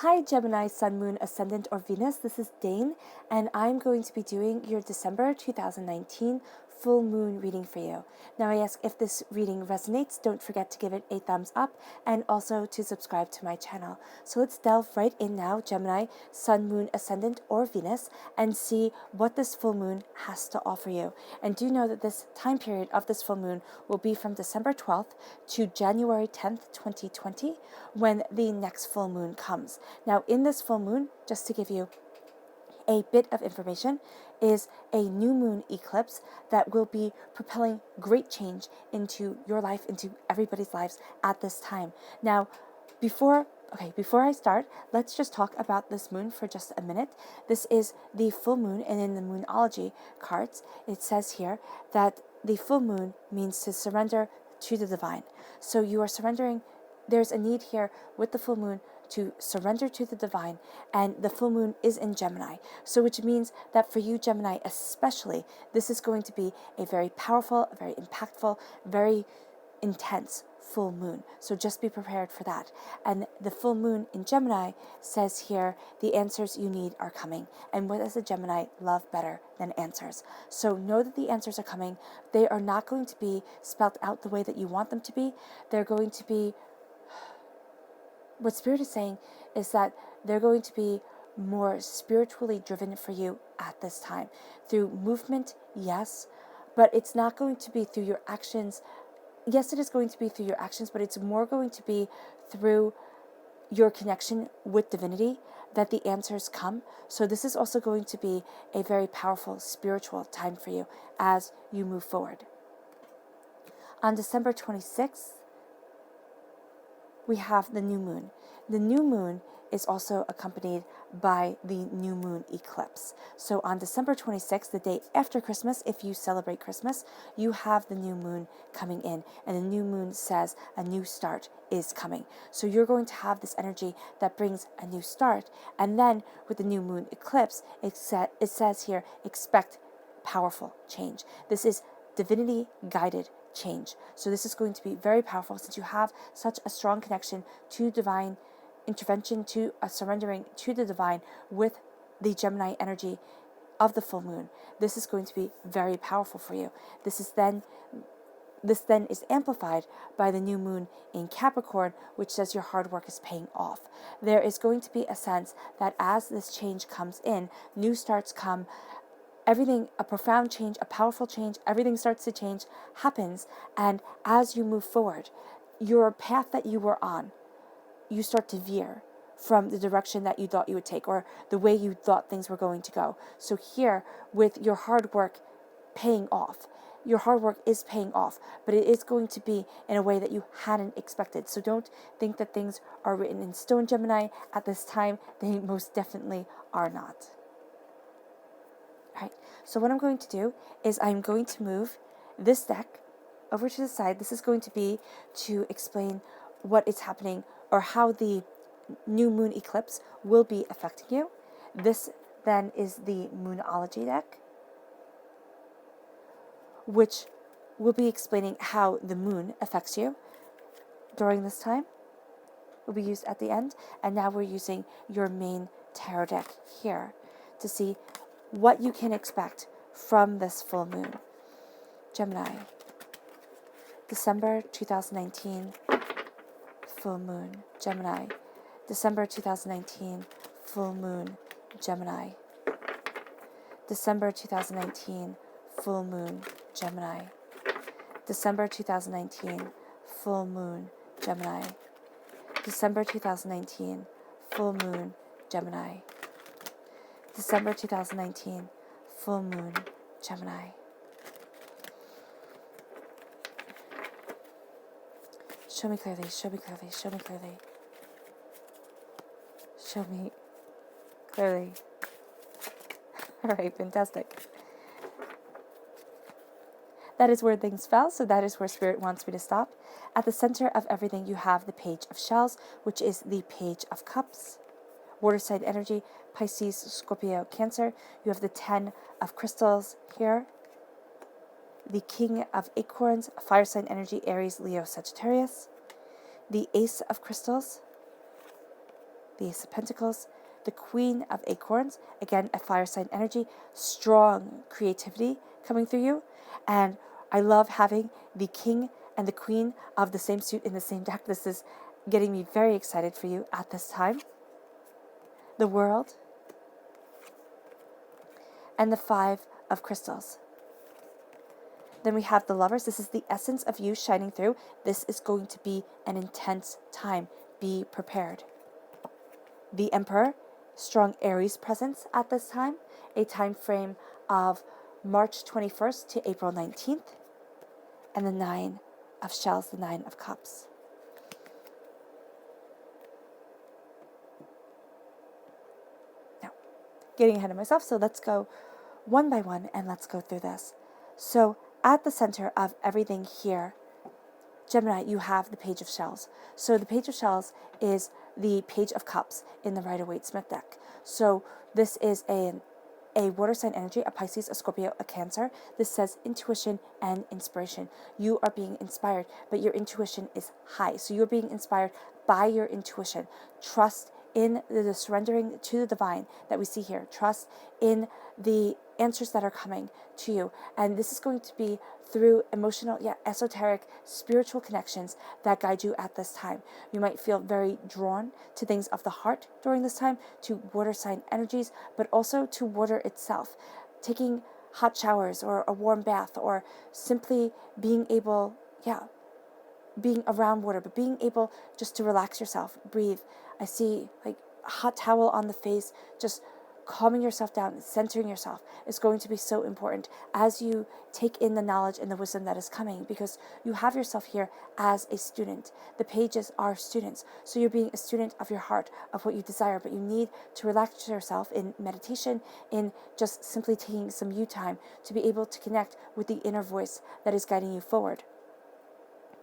Hi Gemini, Sun, Moon, Ascendant, or Venus. This is Dane, and I'm going to be doing your December 2019 full moon reading for you. Now I ask if this reading resonates, don't forget to give it a thumbs up and also to subscribe to my channel. So let's delve right in now, Gemini, Sun, Moon, Ascendant, or Venus, and see what this full moon has to offer you. And do know that this time period of this full moon will be from December 12th to January 10th, 2020, when the next full moon comes. Now, in this full moon, just to give you a bit of information, is a new moon eclipse that will be propelling great change into your life, into everybody's lives at this time. Now, before I start, let's just talk about this moon for just a minute. This is the full moon, and in the Moonology cards, it says here that the full moon means to surrender to the divine. So you are surrendering. There's a need here with the full moon to surrender to the divine, and the full moon is in Gemini. So which means that for you, Gemini especially, this is going to be a very powerful, very impactful, very intense full moon. So just be prepared for that. And the full moon in Gemini says here, the answers you need are coming. And what does a Gemini love better than answers? So know that the answers are coming. They are not going to be spelt out the way that you want them to be. They're going to be, what Spirit is saying is that they're going to be more spiritually driven for you at this time. Through movement, yes, but it's not going to be through your actions. Yes, it is going to be through your actions, but it's more going to be through your connection with divinity that the answers come. So this is also going to be a very powerful spiritual time for you as you move forward. On December 26th, we have the new moon. The new moon is also accompanied by the new moon eclipse. So on December 26th, the day after Christmas, if you celebrate Christmas, you have the new moon coming in, and the new moon says a new start is coming. So you're going to have this energy that brings a new start. And then with the new moon eclipse, it says here, expect powerful change. This is divinity guided change. So this is going to be very powerful since you have such a strong connection to divine intervention, to a surrendering to the divine with the Gemini energy of the full moon. This is going to be very powerful for you. This then is amplified by the new moon in Capricorn, which says your hard work is paying off. There is going to be a sense that as this change comes in, new starts come, everything, a profound change, a powerful change, everything starts to change, happens, and as you move forward, your path that you were on, you start to veer from the direction that you thought you would take or the way you thought things were going to go. So here, with your hard work paying off, your hard work is paying off, but it is going to be in a way that you hadn't expected. So don't think that things are written in stone, Gemini. At this time, they most definitely are not. Right. So what I'm going to do is I'm going to move this deck over to the side. This is going to be to explain what is happening or how the new moon eclipse will be affecting you. This then is the Moonology deck, which will be explaining how the moon affects you during this time. Will be used at the end. And now we're using your main tarot deck here to see what you can expect from this full moon. Gemini, December 2019, full moon. Gemini, December 2019, full moon. Gemini, December 2019, full moon. Gemini, December 2019, full moon. Gemini, December 2019, full moon. Gemini, December 2019, full moon, Gemini. Show me clearly, show me clearly, show me clearly. Show me clearly. All right, fantastic. That is where things fell, so that is where Spirit wants me to stop. At the center of everything, you have the Page of Shells, which is the Page of Cups. Water sign energy, Pisces, Scorpio, Cancer. You have the 10 of Crystals here. The King of Acorns, fire sign energy, Aries, Leo, Sagittarius. The Ace of Crystals. the Ace of Pentacles, the Queen of Acorns, again, a fire sign energy, strong creativity coming through you. And I love having the King and the Queen of the same suit in the same deck. This is getting me very excited for you at this time. The World and the Five of Crystals. Then we have the Lovers. This is the essence of you shining through. This is going to be an intense time. Be prepared. The Emperor, strong Aries presence at this time, a time frame of March 21st to April 19th, and the Nine of Shells, the Nine of Cups. Now, getting ahead of myself, so let's go one by one and let's go through this. So at the center of everything here, Gemini, you have the Page of Shells. So the Page of Shells is the Page of Cups in the Rider-Waite-Smith deck. So this is a water sign energy, a Pisces, a Scorpio, a Cancer. This says intuition and inspiration. You are being inspired, but your intuition is high. So you're being inspired by your intuition. Trust in the surrendering to the divine that we see here. Trust in the answers that are coming to you. And this is going to be through emotional, esoteric, spiritual connections that guide you at this time. You might feel very drawn to things of the heart during this time, to water sign energies, but also to water itself. Taking hot showers or a warm bath, or simply being able, being around water, but being able just to relax yourself, breathe. I see like a hot towel on the face, just calming yourself down, centering yourself is going to be so important as you take in the knowledge and the wisdom that is coming, because you have yourself here as a student. The pages are students, so you're being a student of your heart, of what you desire, but you need to relax yourself in meditation, in just simply taking some you time to be able to connect with the inner voice that is guiding you forward.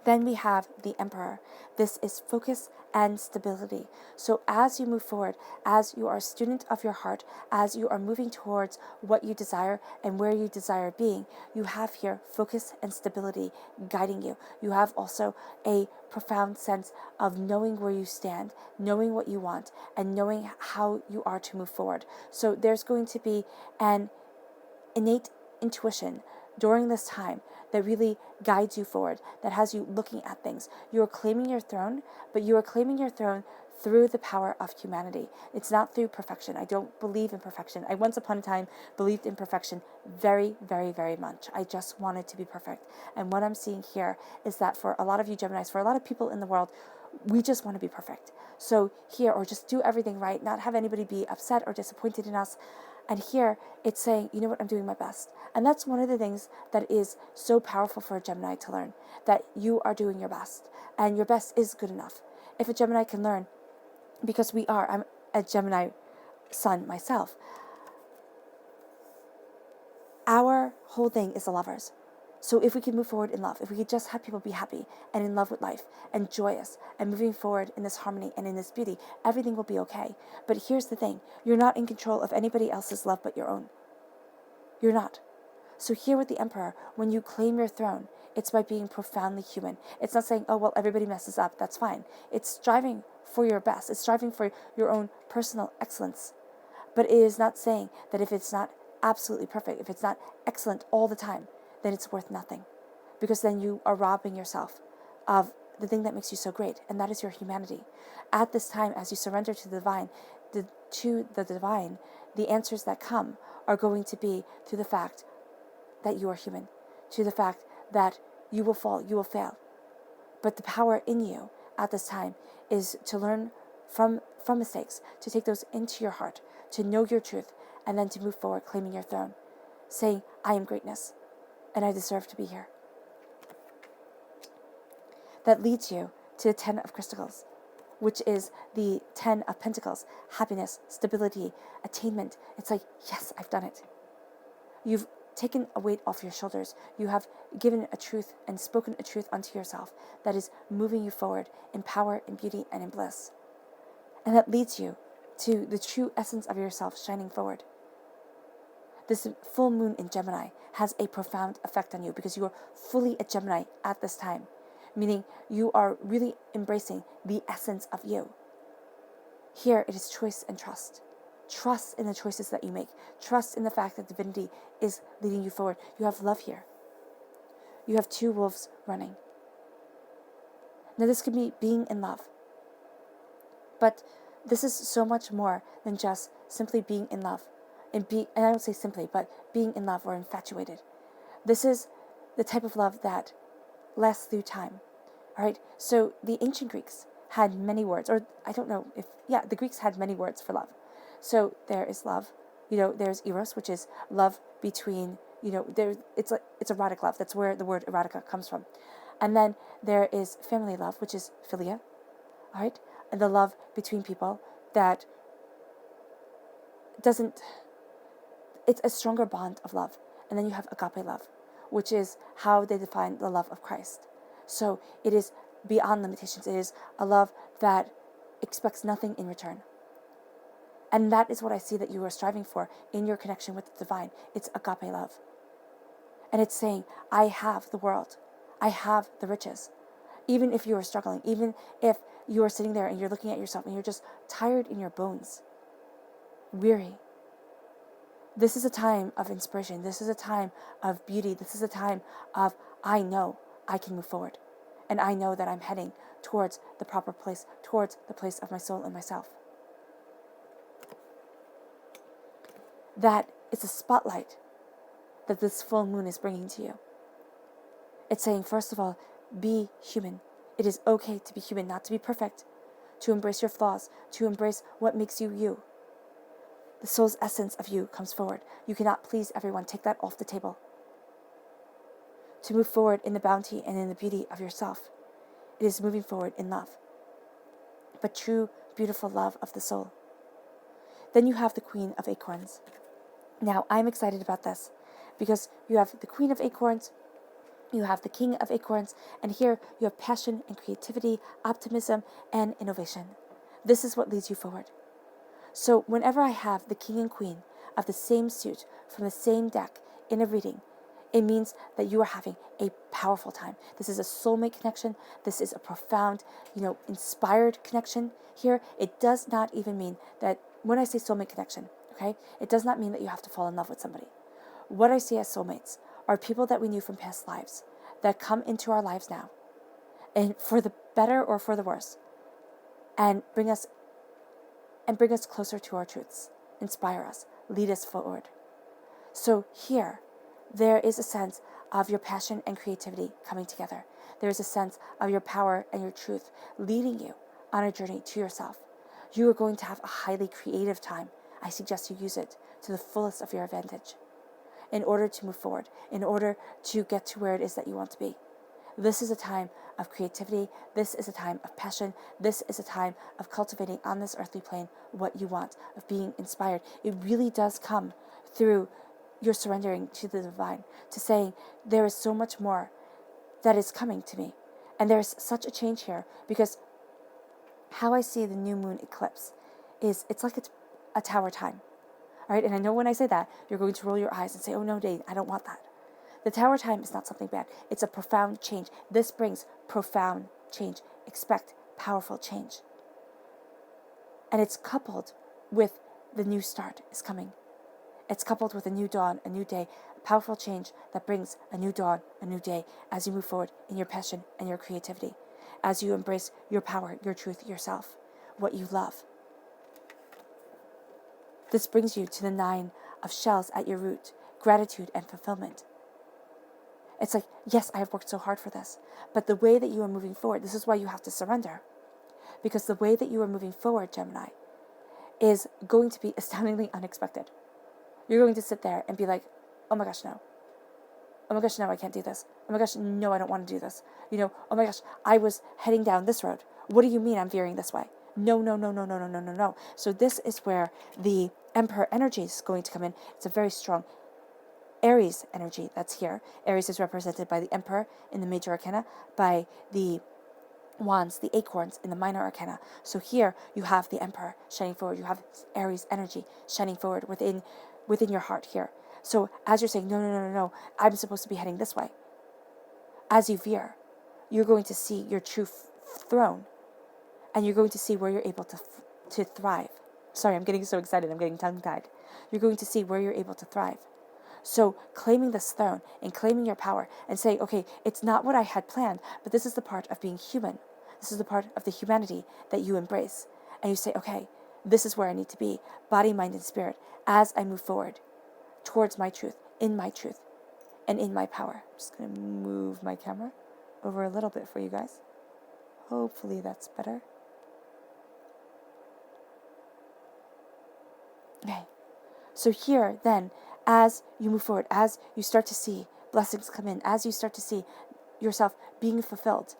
Then we have the Emperor. This is focus and stability. So as you move forward, as you are a student of your heart, as you are moving towards what you desire and where you desire being, you have here focus and stability guiding you. You have also a profound sense of knowing where you stand, knowing what you want, and knowing how you are to move forward. So there's going to be an innate intuition during this time that really guides you forward, that has you looking at things. You are claiming your throne, but you are claiming your throne through the power of humanity. It's not through perfection. I don't believe in perfection. I once upon a time believed in perfection very, very, very much. I just wanted to be perfect. And what I'm seeing here is that for a lot of you Geminis, for a lot of people in the world, we just want to be perfect. So here, or just do everything right, not have anybody be upset or disappointed in us. And here it's saying, you know what, I'm doing my best. And that's one of the things that is so powerful for a Gemini to learn, that you are doing your best, and your best is good enough. If a Gemini can learn, because I'm a Gemini sun myself, our whole thing is the Lovers. So if we could move forward in love, if we could just have people be happy and in love with life and joyous and moving forward in this harmony and in this beauty, everything will be okay. But here's the thing, you're not in control of anybody else's love but your own. You're not. So here with the Emperor, when you claim your throne, it's by being profoundly human. It's not saying, oh, well, everybody messes up, that's fine. It's striving for your best. It's striving for your own personal excellence. But it is not saying that if it's not absolutely perfect, if it's not excellent all the time, then it's worth nothing. Because then you are robbing yourself of the thing that makes you so great, and that is your humanity. At this time, as you surrender to the divine, the answers that come are going to be through the fact that you are human, to the fact that you will fall, you will fail. But the power in you at this time is to learn from mistakes, to take those into your heart, to know your truth, and then to move forward claiming your throne, saying, I am greatness, and I deserve to be here. That leads you to the Ten of Crystals, which is the 10 of Pentacles, happiness, stability, attainment. It's like, yes, I've done it. You've taken a weight off your shoulders. You have given a truth and spoken a truth unto yourself that is moving you forward in power, in beauty, and in bliss. And that leads you to the true essence of yourself shining forward. This full moon in Gemini has a profound effect on you because you are fully a Gemini at this time, meaning you are really embracing the essence of you. Here it is choice and trust. Trust in the choices that you make. Trust in the fact that divinity is leading you forward. You have love here. You have two wolves running. Now this could be being in love. But this is so much more than just simply being in love. And I don't say simply, but being in love or infatuated. This is the type of love that lasts through time. All right. So the ancient Greeks had many words, or I don't know if, the Greeks had many words for love. So there is love. There's eros, which is love between, it's erotic love. That's where the word erotica comes from. And then there is family love, which is philia. All right. And the love between people that it's a stronger bond of love. And then you have agape love, which is how they define the love of Christ. So it is beyond limitations. It is a love that expects nothing in return. And that is what I see that you are striving for in your connection with the divine. It's agape love. And it's saying, I have the world. I have the riches. Even if you are struggling, even if you are sitting there and you're looking at yourself and you're just tired in your bones, weary. This is a time of inspiration. This is a time of beauty. This is a time of, I know I can move forward. And I know that I'm heading towards the proper place, towards the place of my soul and myself. That it's a spotlight that this full moon is bringing to you. It's saying, first of all, be human. It is okay to be human, not to be perfect, to embrace your flaws, to embrace what makes you you. The soul's essence of you comes forward. You cannot please everyone. Take that off the table. To move forward in the bounty and in the beauty of yourself, it is moving forward in love. But true, beautiful love of the soul. Then you have the Queen of Acorns. Now, I'm excited about this because you have the Queen of Acorns, you have the King of Acorns, and here you have passion and creativity, optimism, and innovation. This is what leads you forward. So whenever I have the King and Queen of the same suit from the same deck in a reading, it means that you are having a powerful time. This is a soulmate connection. This is a profound, inspired connection here. It does not even mean that when I say soulmate connection, okay, it does not mean that you have to fall in love with somebody. What I see as soulmates are people that we knew from past lives that come into our lives now, and for the better or for the worse, and bring us closer to our truths, inspire us, lead us forward. So here, there is a sense of your passion and creativity coming together. There is a sense of your power and your truth leading you on a journey to yourself. You are going to have a highly creative time. I suggest you use it to the fullest of your advantage in order to move forward, in order to get to where it is that you want to be. This is a time of creativity. This is a time of passion. This is a time of cultivating on this earthly plane what you want, of being inspired. It really does come through your surrendering to the divine, to saying, there is so much more that is coming to me. And there's such a change here, because how I see the new moon eclipse is it's like it's a tower time. All right, and I know when I say that, you're going to roll your eyes and say, oh no, Dane, I don't want that. The tower time is not something bad. It's a profound change. This brings profound change. Expect powerful change. And it's coupled with the new start is coming. It's coupled with a new dawn, a new day, a powerful change that brings a new dawn, a new day as you move forward in your passion and your creativity, as you embrace your power, your truth, yourself, what you love. This brings you to the 9 of shells at your root, gratitude and fulfillment. It's like, yes, I have worked so hard for this, but the way that you are moving forward, this is why you have to surrender. Because the way that you are moving forward, Gemini, is going to be astoundingly unexpected. You're going to sit there and be like, oh my gosh, no. Oh my gosh, no, I can't do this. Oh my gosh, no, I don't want to do this. Oh my gosh, I was heading down this road. What do you mean I'm veering this way? No, no, no, no, no, no, no, no, no. So this is where the Emperor energy is going to come in. It's a very strong Aries energy that's here. Aries is represented by the Emperor in the major arcana, by the wands, the acorns in the minor arcana. So here you have the Emperor shining forward. You have Aries energy shining forward within your heart here. So as you're saying, no, no, no, no, no, I'm supposed to be heading this way. As you veer, you're going to see your true throne, and you're going to see where you're able to to thrive. Sorry, I'm getting so excited. I'm getting tongue-tied. You're going to see where you're able to thrive. So claiming this throne and claiming your power and saying, okay, it's not what I had planned, but this is the part of being human. This is the part of the humanity that you embrace. And you say, okay, this is where I need to be, body, mind, and spirit, as I move forward towards my truth, and in my power. I'm just going to move my camera over a little bit for you guys. Hopefully that's better. Okay. So here, then, as you move forward, as you start to see blessings come in, as you start to see yourself being fulfilled,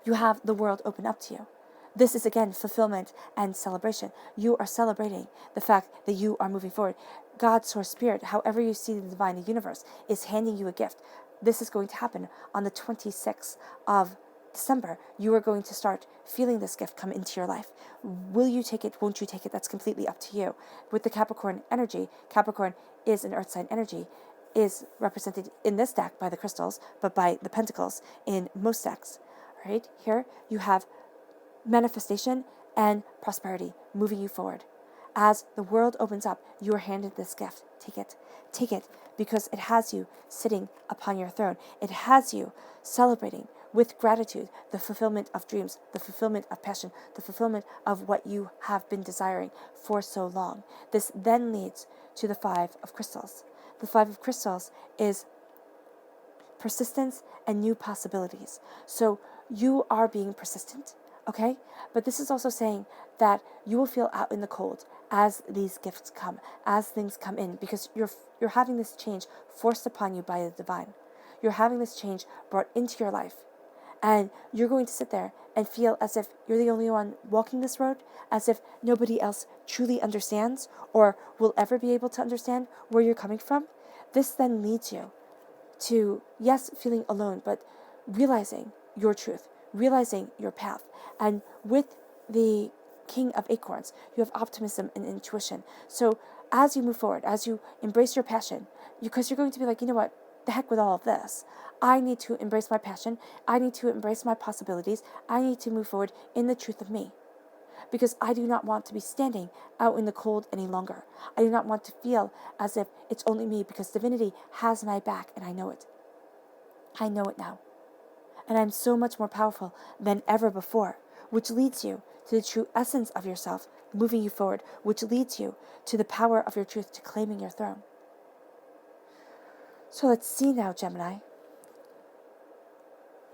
you have the world open up to you. This is, again, fulfillment and celebration. You are celebrating the fact that you are moving forward. God, Source, Spirit, however you see the divine, the universe, is handing you a gift. This is going to happen on the 26th of December. You are going to start feeling this gift come into your life. Will you take it? Won't you take it? That's completely up to you. With the Capricorn energy, Capricorn is an earth sign energy, is represented in this deck by the crystals, but by the pentacles in most decks. Right? Here you have manifestation and prosperity moving you forward. As the world opens up, you are handed this gift. Take it. Take it, because it has you sitting upon your throne. It has you celebrating with gratitude the fulfillment of dreams, the fulfillment of passion, the fulfillment of what you have been desiring for so long. This then leads to the Five of Crystals. The Five of Crystals is persistence and new possibilities. So you are being persistent, okay? But this is also saying that you will feel out in the cold as these gifts come, as things come in, because you're having this change forced upon you by the divine. You're having this change brought into your life. And you're going to sit there and feel as if you're the only one walking this road, as if nobody else truly understands or will ever be able to understand where you're coming from. This then leads you to, yes, feeling alone, but realizing your truth, realizing your path. And with the King of Acorns, you have optimism and intuition. So as you move forward, as you embrace your passion, because you're going to be like, you know what, the heck with all of this. I need to embrace my passion. I need to embrace my possibilities. I need to move forward in the truth of me. Because I do not want to be standing out in the cold any longer. I do not want to feel as if it's only me, because divinity has my back, and I know it. I know it now. And I'm so much more powerful than ever before, which leads you to the true essence of yourself, moving you forward, which leads you to the power of your truth, to claiming your throne. So let's see now, Gemini,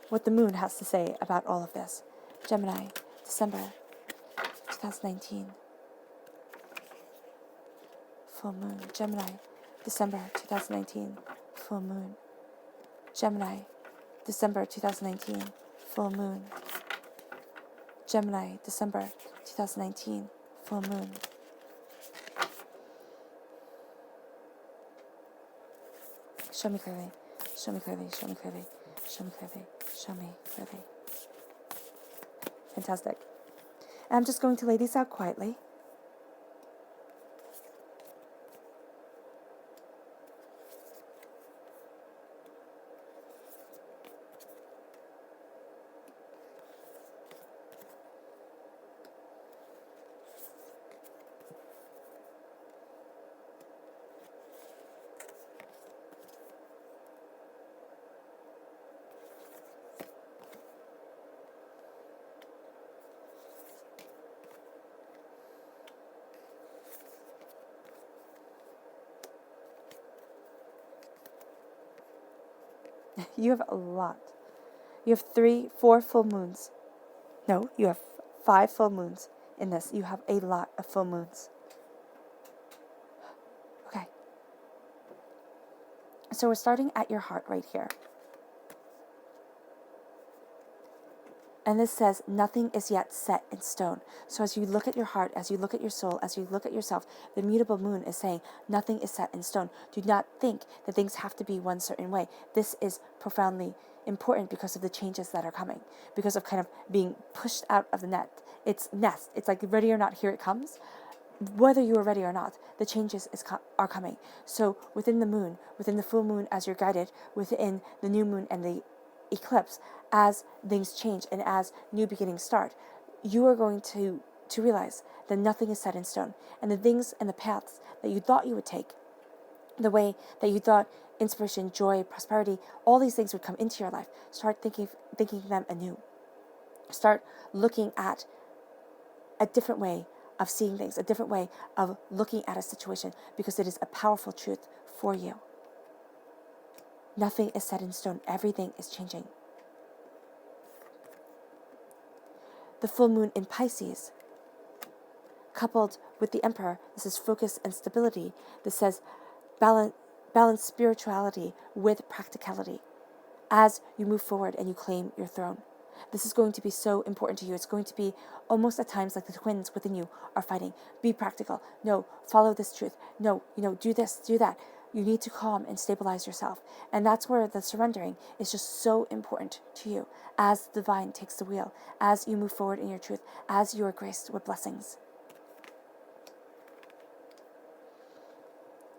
what the moon has to say about all of this. Gemini, December 2019. Full moon. Gemini, December 2019. Full moon. Gemini, December 2019. Full moon. Gemini, December 2019. Full moon. Show me clearly. Show me clearly. Show me clearly. Show me clearly. Show me clearly. Fantastic. And I'm just going to lay these out quietly. You have a lot. You have 4 full moons. No, you have 5 full moons in this. You have a lot of full moons. Okay. So we're starting at your heart right here. And this says, nothing is yet set in stone. So as you look at your heart, as you look at your soul, as you look at yourself, the mutable moon is saying, nothing is set in stone. Do not think that things have to be one certain way. This is profoundly important because of the changes that are coming, because of kind of being pushed out of the net. It's nest. It's like ready or not, here it comes. Whether you are ready or not, the changes are coming. So within the moon, within the full moon as you're guided, within the new moon and the eclipse, as things change and as new beginnings start, you are going to to realize that nothing is set in stone, and the things and the paths that you thought you would take, the way that you thought inspiration, joy, prosperity, all these things would come into your life, start thinking them anew. Start looking at a different way of seeing things, a different way of looking at a situation, because it is a powerful truth for you. Nothing is set in stone. Everything is changing. The full moon in Pisces, coupled with the Emperor, this is focus and stability. This says balance spirituality with practicality as you move forward and you claim your throne. This is going to be so important to you. It's going to be almost at times like the twins within you are fighting. Be practical. No, follow this truth. No, do this, do that. You need to calm and stabilize yourself. And that's where the surrendering is just so important to you as the divine takes the wheel, as you move forward in your truth, as you are graced with blessings.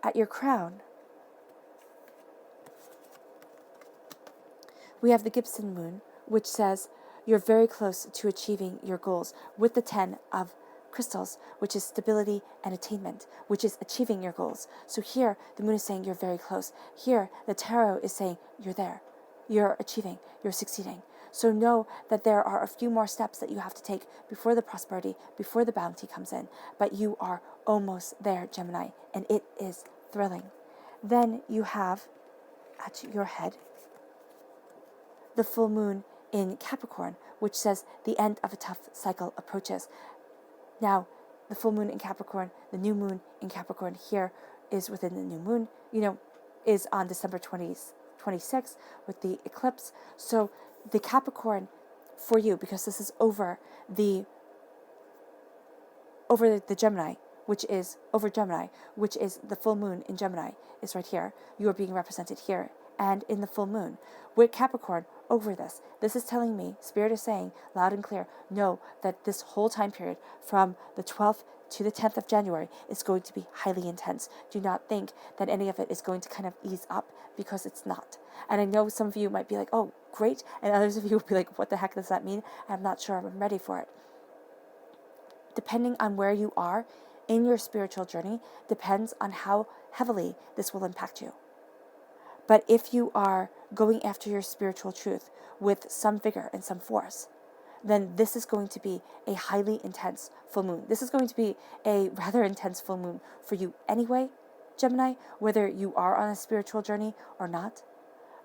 At your crown, we have the Gibson moon, which says you're very close to achieving your goals, with the 10 of crystals, which is stability and attainment, which is achieving your goals. So here, the moon is saying you're very close. Here, the tarot is saying you're there. You're achieving. You're succeeding. So know that there are a few more steps that you have to take before the prosperity, before the bounty comes in. But you are almost there, Gemini, and it is thrilling. Then you have at your head the full moon in Capricorn, which says the end of a tough cycle approaches. Now, the full moon in Capricorn, the new moon in Capricorn here is within the new moon, is on December 26th with the eclipse. So the Capricorn for you, because this is over the Gemini, which is the full moon in Gemini, is right here. You are being represented here and in the full moon with Capricorn over this. This is telling me, Spirit is saying loud and clear, know that this whole time period from the 12th to the 10th of January is going to be highly intense. Do not think that any of it is going to kind of ease up, because it's not. And I know some of you might be like, oh, great. And others of you will be like, what the heck does that mean? I'm not sure I'm ready for it. Depending on where you are in your spiritual journey depends on how heavily this will impact you. But if you are going after your spiritual truth with some vigor and some force, then this is going to be a highly intense full moon. This is going to be a rather intense full moon for you anyway, Gemini, whether you are on a spiritual journey or not.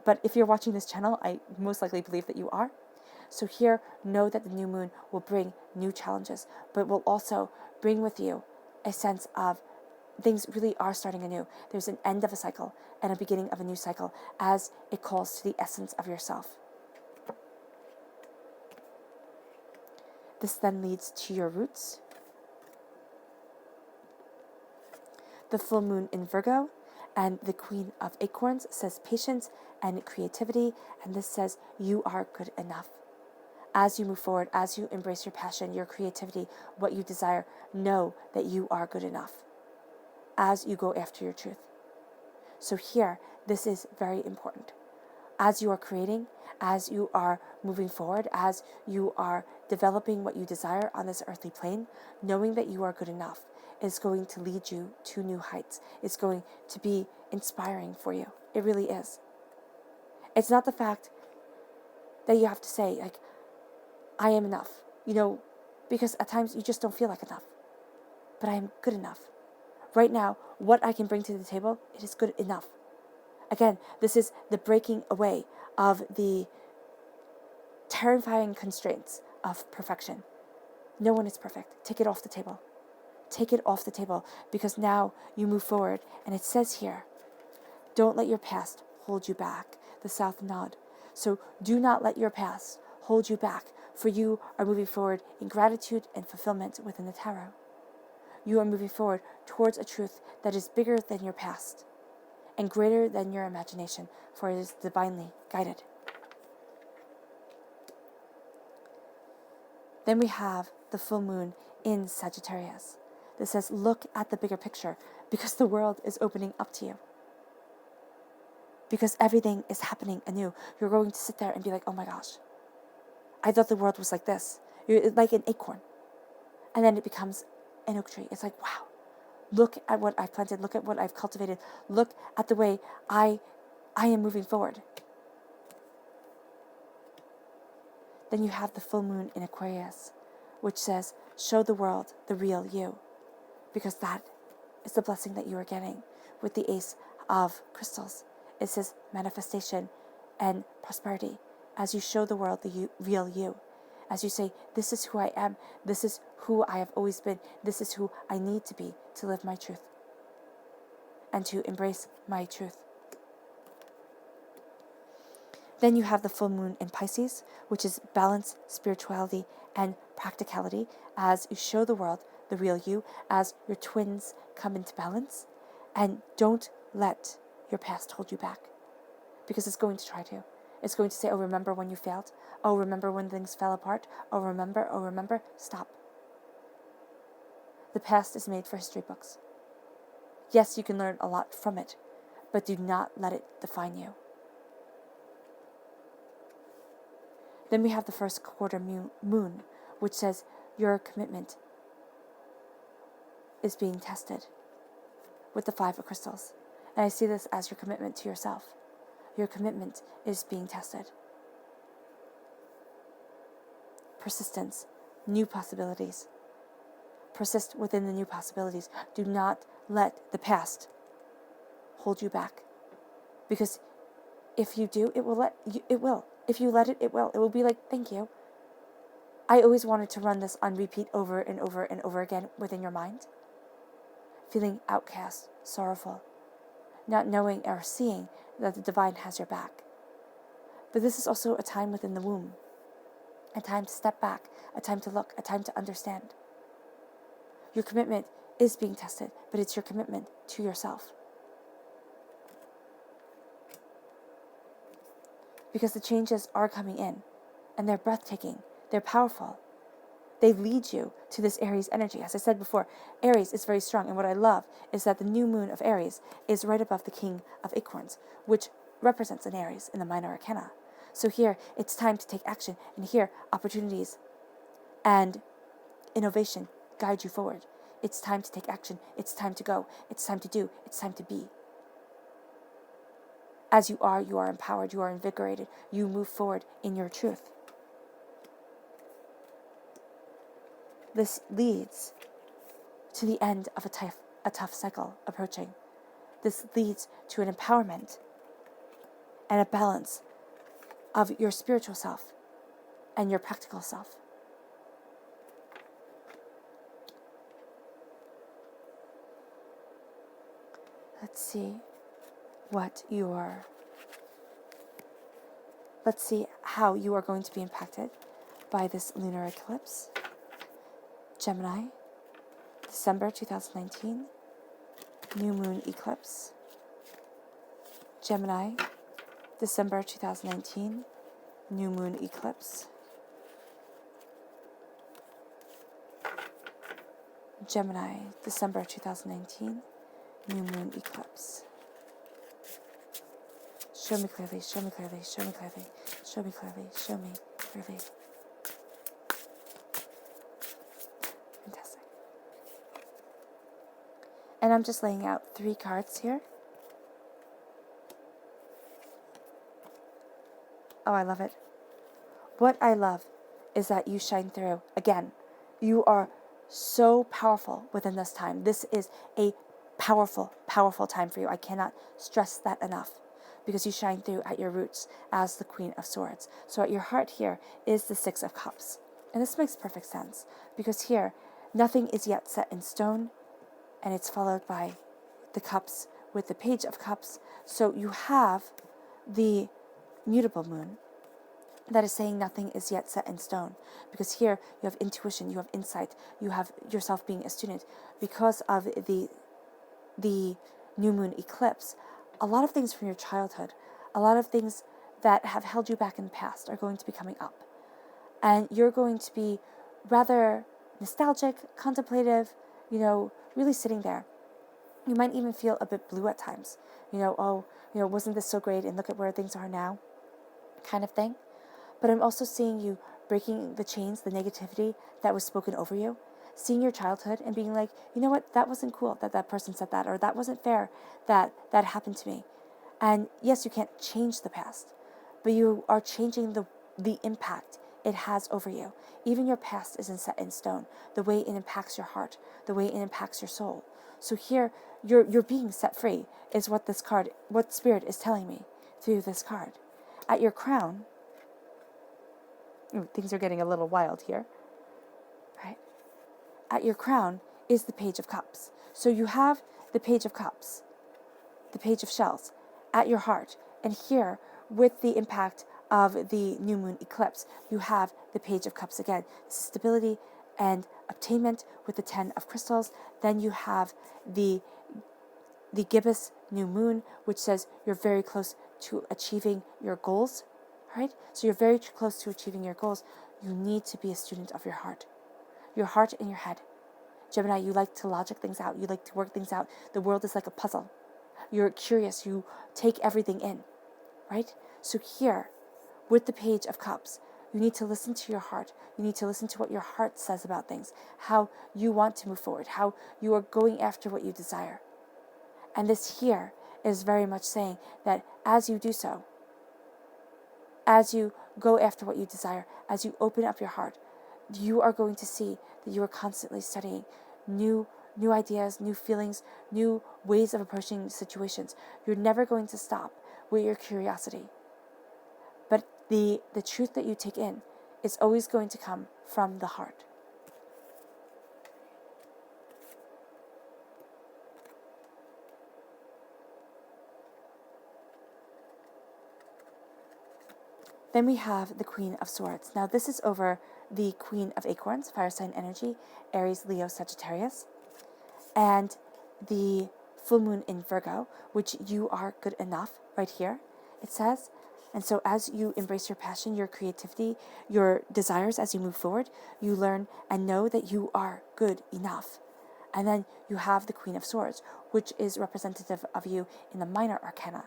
But if you're watching this channel, I most likely believe that you are. So here, know that the new moon will bring new challenges, but will also bring with you a sense of things really are starting anew. There's an end of a cycle and a beginning of a new cycle as it calls to the essence of yourself. This then leads to your roots. The full moon in Virgo and the Queen of Acorns says patience and creativity, and this says you are good enough. As you move forward, as you embrace your passion, your creativity, what you desire, know that you are good enough as you go after your truth. So here, this is very important. As you are creating, as you are moving forward, as you are developing what you desire on this earthly plane, knowing that you are good enough is going to lead you to new heights. It's going to be inspiring for you. It really is. It's not the fact that you have to say, like, I am enough, because at times you just don't feel like enough. But I am good enough. Right now, what I can bring to the table, it is good enough. Again, this is the breaking away of the terrifying constraints of perfection. No one is perfect. Take it off the table. Take it off the table, because now you move forward. And it says here, don't let your past hold you back. The South Nod. So do not let your past hold you back, for you are moving forward in gratitude and fulfillment within the tarot. You are moving forward towards a truth that is bigger than your past and greater than your imagination, for it is divinely guided. Then we have the full moon in Sagittarius. This says, look at the bigger picture, because the world is opening up to you. Because everything is happening anew. You're going to sit there and be like, oh my gosh, I thought the world was like this. You're like an acorn. And then it becomes an oak tree. It's like, wow, look at what I've planted. Look at what I've cultivated. Look at the way I am moving forward. Then you have the full moon in Aquarius, which says, show the world the real you, because that is the blessing that you are getting with the Ace of Crystals. It says manifestation and prosperity as you show the world the real you. As you say, this is who I am, this is who I have always been, this is who I need to be to live my truth and to embrace my truth. Then you have the full moon in Pisces, which is balance, spirituality, and practicality as you show the world the real you, as your twins come into balance. And don't let your past hold you back, because it's going to try to. It's going to say, oh, remember when you failed? Oh, remember when things fell apart? Oh, remember. Stop. The past is made for history books. Yes, you can learn a lot from it, but do not let it define you. Then we have the first quarter moon, which says your commitment is being tested with the 5 of crystals. And I see this as your commitment to yourself. Your commitment is being tested. Persistence, new possibilities. Persist within the new possibilities. Do not let the past hold you back. Because if you do, it will. If you let it, it will. It will be like, thank you. I always wanted to run this on repeat over and over and over again within your mind. Feeling outcast, sorrowful, not knowing or seeing that the divine has your back. But this is also a time within the womb, a time to step back, a time to look, a time to understand. Your commitment is being tested, but it's your commitment to yourself. Because the changes are coming in, and they're breathtaking, they're powerful. They lead you to this Aries energy. As I said before, Aries is very strong, and what I love is that the new moon of Aries is right above the King of Acorns, which represents an Aries in the minor arcana. So here, it's time to take action, and here, opportunities and innovation guide you forward. It's time to take action, it's time to go, it's time to do, it's time to be. As you are empowered, you are invigorated, you move forward in your truth. This leads to the end of a tough cycle approaching. This leads to an empowerment and a balance of your spiritual self and your practical self. Let's see how you are going to be impacted by this lunar eclipse. Gemini, December 2019, new moon eclipse. Gemini, December 2019, new moon eclipse. Gemini, December 2019, new moon eclipse. Show me clearly, show me clearly, show me clearly, show me clearly, show me clearly. Fantastic. And I'm just laying out 3 cards here. Oh, I love it. What I love is that you shine through. Again, you are so powerful within this time. This is a powerful, powerful time for you. I cannot stress that enough, because you shine through at your roots as the Queen of Swords. So at your heart here is the 6 of Cups. And this makes perfect sense, because here, nothing is yet set in stone, and it's followed by the Cups with the Page of Cups. So you have the mutable moon that is saying nothing is yet set in stone, because here you have intuition, you have insight, you have yourself being a student. Because of the new moon eclipse, a lot of things from your childhood, a lot of things that have held you back in the past are going to be coming up. And you're going to be rather nostalgic, contemplative, really sitting there. You might even feel a bit blue at times. Wasn't this so great, and look at where things are now, kind of thing. But I'm also seeing you breaking the chains, the negativity that was spoken over you, seeing your childhood and being like, you know what, that wasn't cool that that person said that, or that wasn't fair that that happened to me. And yes, you can't change the past, but you are changing the impact it has over you. Even your past isn't set in stone. The way it impacts your heart, the way it impacts your soul. So here, you're being set free is what this card, what Spirit is telling me through this card. At your crown, things are getting a little wild here, right? At your crown is the Page of Cups. So you have the Page of Cups, the Page of Shells at your heart. And here, with the impact of the new moon eclipse, you have the Page of Cups again. This is stability and obtainment with the 10 of crystals. Then you have the gibbous new moon, which says you're very close to achieving your goals, right? So you're very close to achieving your goals. You need to be a student of your heart and your head. Gemini, you like to logic things out. You like to work things out. The world is like a puzzle. You're curious. You take everything in, right? So here, with the Page of Cups, you need to listen to your heart. You need to listen to what your heart says about things, how you want to move forward, how you are going after what you desire. And this here is very much saying that as you do so, as you go after what you desire, as you open up your heart, you are going to see that you are constantly studying new ideas, new feelings, new ways of approaching situations. You're never going to stop with your curiosity. But the truth that you take in is always going to come from the heart. Then we have the Queen of Swords. Now this is over the Queen of Acorns, fire sign energy, Aries, Leo, Sagittarius, and the full moon in Virgo, which you are good enough right here, it says. And so as you embrace your passion, your creativity, your desires as you move forward, you learn and know that you are good enough. And then you have the Queen of Swords, which is representative of you in the minor arcana,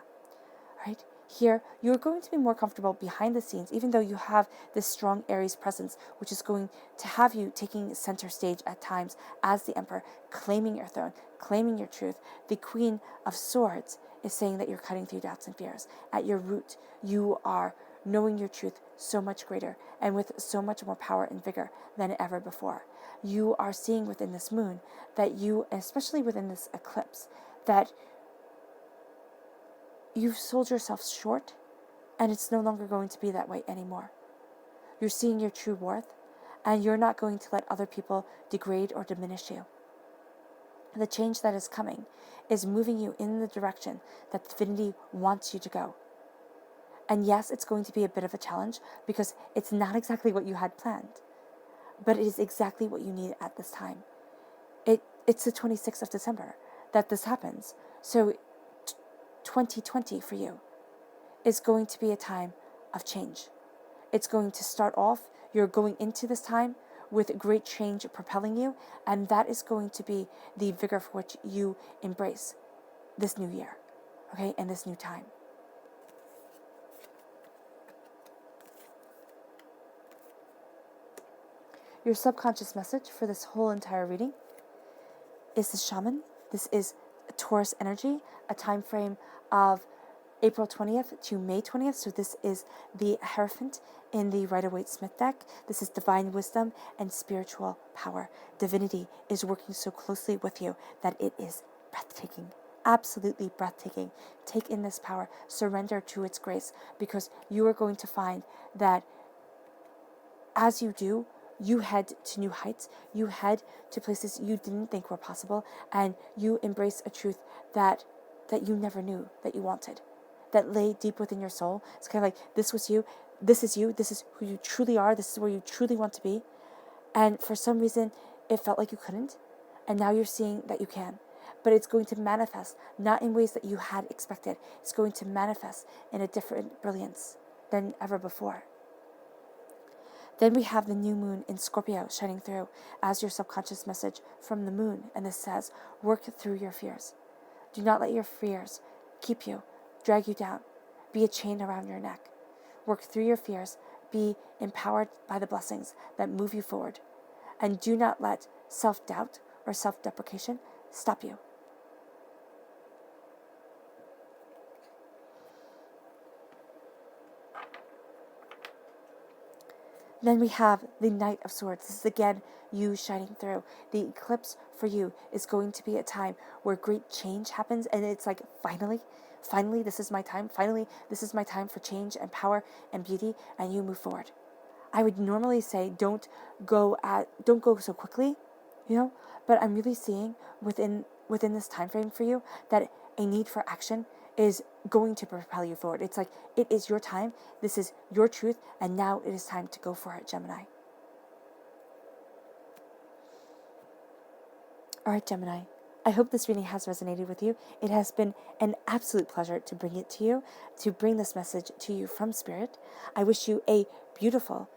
right? Here, you're going to be more comfortable behind the scenes, even though you have this strong Aries presence, which is going to have you taking center stage at times as the Emperor, claiming your throne, claiming your truth. The Queen of Swords is saying that you're cutting through doubts and fears. At your root, you are knowing your truth so much greater and with so much more power and vigor than ever before. You are seeing within this moon that you, especially within this eclipse, that you've sold yourself short, and it's no longer going to be that way anymore. You're seeing your true worth, and you're not going to let other people degrade or diminish you. The change that is coming is moving you in the direction that divinity wants you to go. And yes, it's going to be a bit of a challenge because it's not exactly what you had planned, but it is exactly what you need at this time. It's the 26th of December that this happens. So 2020 for you is going to be a time of change. It's going to start off, you're going into this time with great change propelling you, and that is going to be the vigor for which you embrace this new year, okay, and this new time. Your subconscious message for this whole entire reading is the Shaman. This is Taurus energy, a time frame of April 20th to May 20th. So this is the Hierophant in the Rider-Waite-Smith deck. This is divine wisdom and spiritual power. Divinity is working so closely with you that it is breathtaking. Absolutely breathtaking. Take in this power. Surrender to its grace, because you are going to find that as you do, you head to new heights. You head to places you didn't think were possible, and you embrace a truth that you never knew that you wanted, that lay deep within your soul. It's kind of like, this was you, this is who you truly are, this is where you truly want to be. And for some reason, it felt like you couldn't, and now you're seeing that you can. But it's going to manifest, not in ways that you had expected. It's going to manifest in a different brilliance than ever before. Then we have the new moon in Scorpio shining through as your subconscious message from the moon. And this says, work through your fears. Do not let your fears keep you, drag you down, be a chain around your neck. Work through your fears, be empowered by the blessings that move you forward. And do not let self-doubt or self-deprecation stop you. Then we have the Knight of Swords. This is again you shining through. The eclipse for you is going to be a time where great change happens, and it's like finally this is my time. Finally, this is my time for change and power and beauty, and you move forward. I would normally say don't go so quickly, but I'm really seeing within this time frame for you that a need for action is going to propel you forward. It's like it is your time, this is your truth, and now it is time to go for it, Gemini. All right, Gemini. I hope this reading has resonated with you. It has been an absolute pleasure to bring it to you, to bring this message to you from Spirit. I wish you a beautiful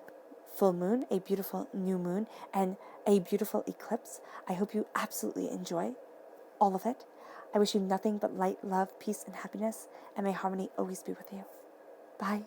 full moon, a beautiful new moon, and a beautiful eclipse. I hope you absolutely enjoy all of it. I wish you nothing but light, love, peace, and happiness, and may harmony always be with you. Bye.